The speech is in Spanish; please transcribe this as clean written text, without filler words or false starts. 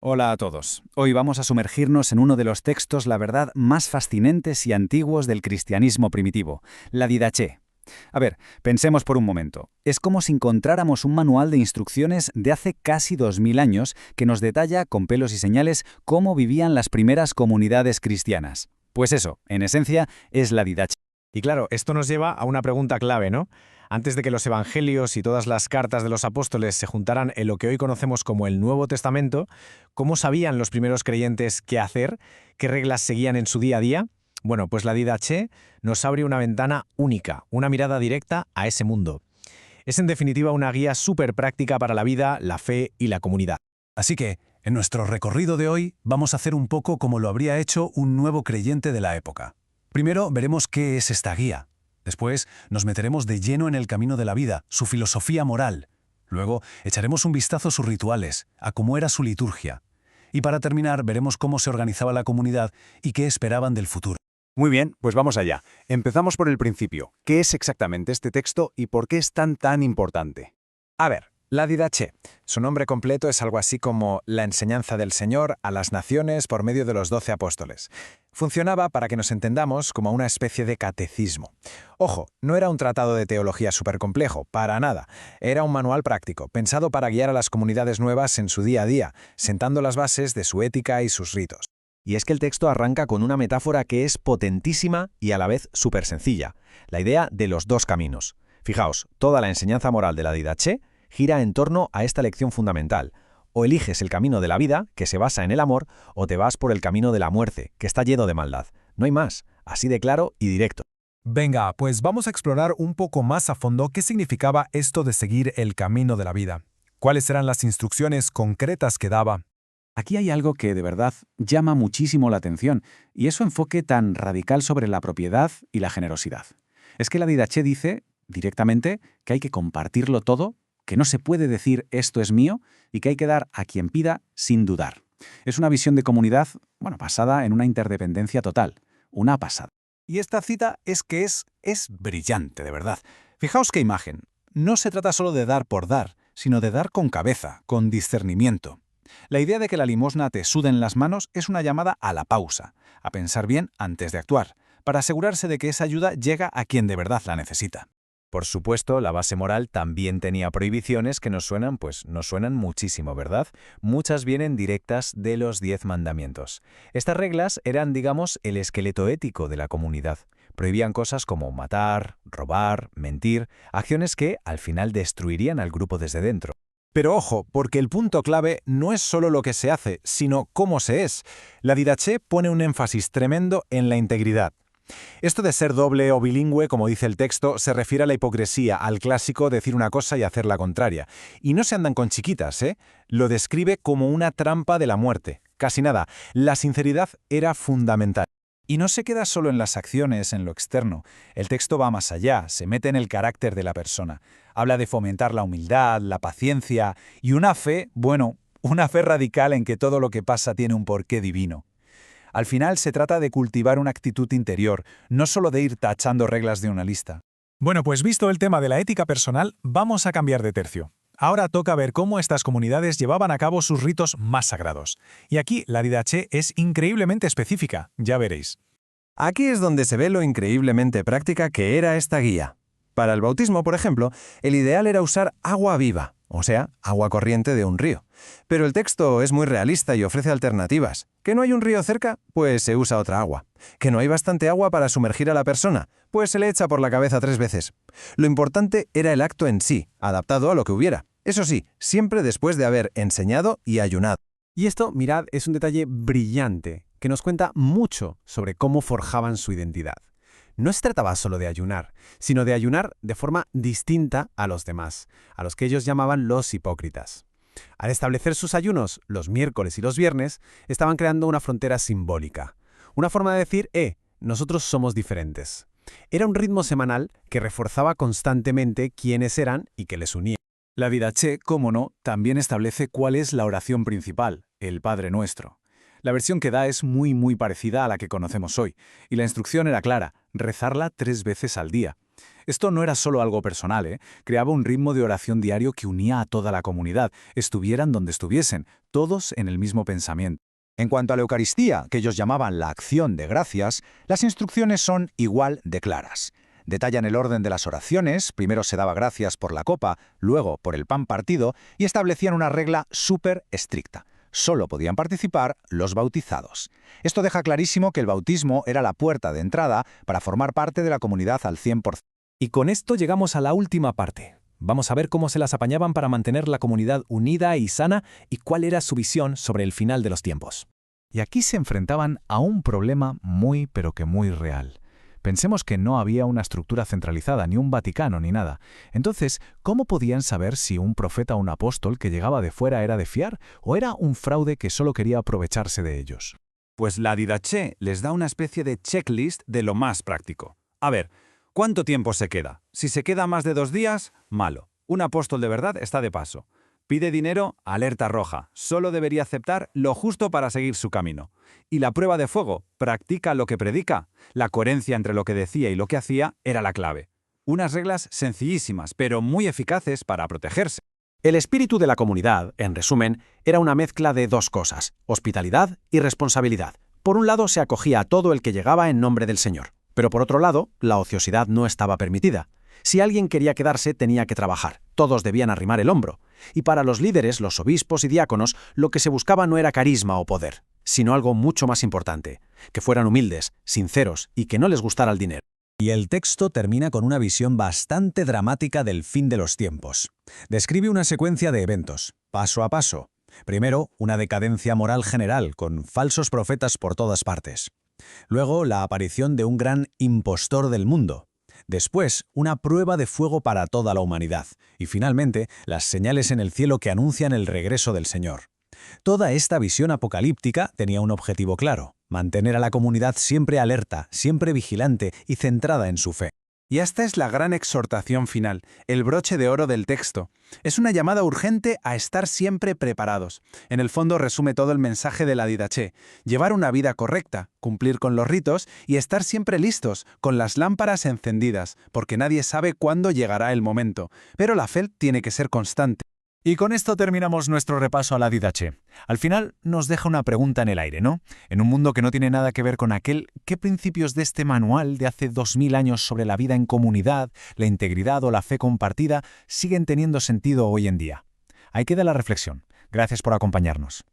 Hola a todos. Hoy vamos a sumergirnos en uno de los textos, la verdad, más fascinantes y antiguos del cristianismo primitivo, la Didaché. A ver, pensemos por un momento. Es como si encontráramos un manual de instrucciones de hace casi 2000 años que nos detalla con pelos y señales cómo vivían las primeras comunidades cristianas. Pues eso, en esencia, es la Didaché. Y claro, esto nos lleva a una pregunta clave, ¿no? Antes de que los evangelios y todas las cartas de los apóstoles se juntaran en lo que hoy conocemos como el Nuevo Testamento, ¿cómo sabían los primeros creyentes qué hacer? ¿Qué reglas seguían en su día a día? Bueno, pues la Didaché nos abre una ventana única, una mirada directa a ese mundo. Es en definitiva una guía súper práctica para la vida, la fe y la comunidad. Así que, en nuestro recorrido de hoy, vamos a hacer un poco como lo habría hecho un nuevo creyente de la época. Primero veremos qué es esta guía. Después nos meteremos de lleno en el camino de la vida, su filosofía moral. Luego echaremos un vistazo a sus rituales, a cómo era su liturgia. Y para terminar veremos cómo se organizaba la comunidad y qué esperaban del futuro. Muy bien, pues vamos allá. Empezamos por el principio. ¿Qué es exactamente este texto y por qué es tan importante? A ver, la Didaché. Su nombre completo es algo así como la enseñanza del Señor a las naciones por medio de los 12 apóstoles. Funcionaba, para que nos entendamos, como una especie de catecismo. Ojo, no era un tratado de teología súper complejo, para nada. Era un manual práctico, pensado para guiar a las comunidades nuevas en su día a día, sentando las bases de su ética y sus ritos. Y es que el texto arranca con una metáfora que es potentísima y a la vez súper sencilla, la idea de los dos caminos. Fijaos, toda la enseñanza moral de la Didaché gira en torno a esta lección fundamental. O eliges el camino de la vida, que se basa en el amor, o te vas por el camino de la muerte, que está lleno de maldad. No hay más, así de claro y directo. Venga, pues vamos a explorar un poco más a fondo qué significaba esto de seguir el camino de la vida. ¿Cuáles eran las instrucciones concretas que daba? Aquí hay algo que de verdad llama muchísimo la atención, y es su enfoque tan radical sobre la propiedad y la generosidad. Es que la Didaché dice, directamente, que hay que compartirlo todo, que no se puede decir esto es mío y que hay que dar a quien pida sin dudar. Es una visión de comunidad, basada en una interdependencia total, una pasada. Y esta cita es brillante, de verdad. Fijaos qué imagen. No se trata solo de dar por dar, sino de dar con cabeza, con discernimiento. La idea de que la limosna te sude en las manos es una llamada a la pausa, a pensar bien antes de actuar, para asegurarse de que esa ayuda llega a quien de verdad la necesita. Por supuesto, la base moral también tenía prohibiciones que nos suenan muchísimo, ¿verdad? Muchas vienen directas de los 10 mandamientos. Estas reglas eran, digamos, el esqueleto ético de la comunidad. Prohibían cosas como matar, robar, mentir, acciones que al final destruirían al grupo desde dentro. Pero ojo, porque el punto clave no es solo lo que se hace, sino cómo se es. La Didaché pone un énfasis tremendo en la integridad. Esto de ser doble o bilingüe, como dice el texto, se refiere a la hipocresía, al clásico decir una cosa y hacer la contraria. Y no se andan con chiquitas, ¿eh? Lo describe como una trampa de la muerte. Casi nada. La sinceridad era fundamental. Y no se queda solo en las acciones, en lo externo. El texto va más allá, se mete en el carácter de la persona. Habla de fomentar la humildad, la paciencia y una fe, una fe radical en que todo lo que pasa tiene un porqué divino. Al final se trata de cultivar una actitud interior, no solo de ir tachando reglas de una lista. Bueno, pues visto el tema de la ética personal, vamos a cambiar de tercio. Ahora toca ver cómo estas comunidades llevaban a cabo sus ritos más sagrados. Y aquí la Didaché es increíblemente específica, ya veréis. Aquí es donde se ve lo increíblemente práctica que era esta guía. Para el bautismo, por ejemplo, el ideal era usar agua viva, o sea, agua corriente de un río. Pero el texto es muy realista y ofrece alternativas. ¿Que no hay un río cerca? Pues se usa otra agua. ¿Que no hay bastante agua para sumergir a la persona? Pues se le echa por la cabeza 3 veces. Lo importante era el acto en sí, adaptado a lo que hubiera. Eso sí, siempre después de haber enseñado y ayunado. Y esto, mirad, es un detalle brillante que nos cuenta mucho sobre cómo forjaban su identidad. No se trataba solo de ayunar, sino de ayunar de forma distinta a los demás, a los que ellos llamaban los hipócritas. Al establecer sus ayunos los miércoles y los viernes, estaban creando una frontera simbólica. Una forma de decir, nosotros somos diferentes. Era un ritmo semanal que reforzaba constantemente quiénes eran y que les unía. La Didaché, cómo no, también establece cuál es la oración principal, el Padre Nuestro. La versión que da es muy parecida a la que conocemos hoy, y la instrucción era clara, rezarla 3 veces al día. Esto no era solo algo personal, ¿eh? Creaba un ritmo de oración diario que unía a toda la comunidad, estuvieran donde estuviesen, todos en el mismo pensamiento. En cuanto a la Eucaristía, que ellos llamaban la acción de gracias, las instrucciones son igual de claras. Detallan el orden de las oraciones, primero se daba gracias por la copa, luego por el pan partido, y establecían una regla súper estricta. Solo podían participar los bautizados. Esto deja clarísimo que el bautismo era la puerta de entrada para formar parte de la comunidad al 100%. Y con esto llegamos a la última parte. Vamos a ver cómo se las apañaban para mantener la comunidad unida y sana y cuál era su visión sobre el final de los tiempos. Y aquí se enfrentaban a un problema muy pero que muy real. Pensemos que no había una estructura centralizada, ni un Vaticano, ni nada. Entonces, ¿cómo podían saber si un profeta o un apóstol que llegaba de fuera era de fiar o era un fraude que solo quería aprovecharse de ellos? Pues la Didache les da una especie de checklist de lo más práctico. A ver, ¿cuánto tiempo se queda? Si se queda más de 2 días, malo. Un apóstol de verdad está de paso. Pide dinero, alerta roja. Solo debería aceptar lo justo para seguir su camino. Y la prueba de fuego, practica lo que predica. La coherencia entre lo que decía y lo que hacía era la clave. Unas reglas sencillísimas, pero muy eficaces para protegerse. El espíritu de la comunidad, en resumen, era una mezcla de 2 cosas, hospitalidad y responsabilidad. Por un lado, se acogía a todo el que llegaba en nombre del Señor. Pero por otro lado, la ociosidad no estaba permitida. Si alguien quería quedarse, tenía que trabajar. Todos debían arrimar el hombro. Y para los líderes, los obispos y diáconos, lo que se buscaba no era carisma o poder, sino algo mucho más importante, que fueran humildes, sinceros y que no les gustara el dinero. Y el texto termina con una visión bastante dramática del fin de los tiempos. Describe una secuencia de eventos, paso a paso. Primero, una decadencia moral general, con falsos profetas por todas partes. Luego, la aparición de un gran impostor del mundo. Después, una prueba de fuego para toda la humanidad. Y finalmente, las señales en el cielo que anuncian el regreso del Señor. Toda esta visión apocalíptica tenía un objetivo claro: mantener a la comunidad siempre alerta, siempre vigilante y centrada en su fe. Y esta es la gran exhortación final, el broche de oro del texto. Es una llamada urgente a estar siempre preparados. En el fondo resume todo el mensaje de la Didache: llevar una vida correcta, cumplir con los ritos y estar siempre listos, con las lámparas encendidas, porque nadie sabe cuándo llegará el momento. Pero la fe tiene que ser constante. Y con esto terminamos nuestro repaso a la Didache. Al final nos deja una pregunta en el aire, ¿no? En un mundo que no tiene nada que ver con aquel, ¿qué principios de este manual de hace 2000 años sobre la vida en comunidad, la integridad o la fe compartida siguen teniendo sentido hoy en día? Ahí queda la reflexión. Gracias por acompañarnos.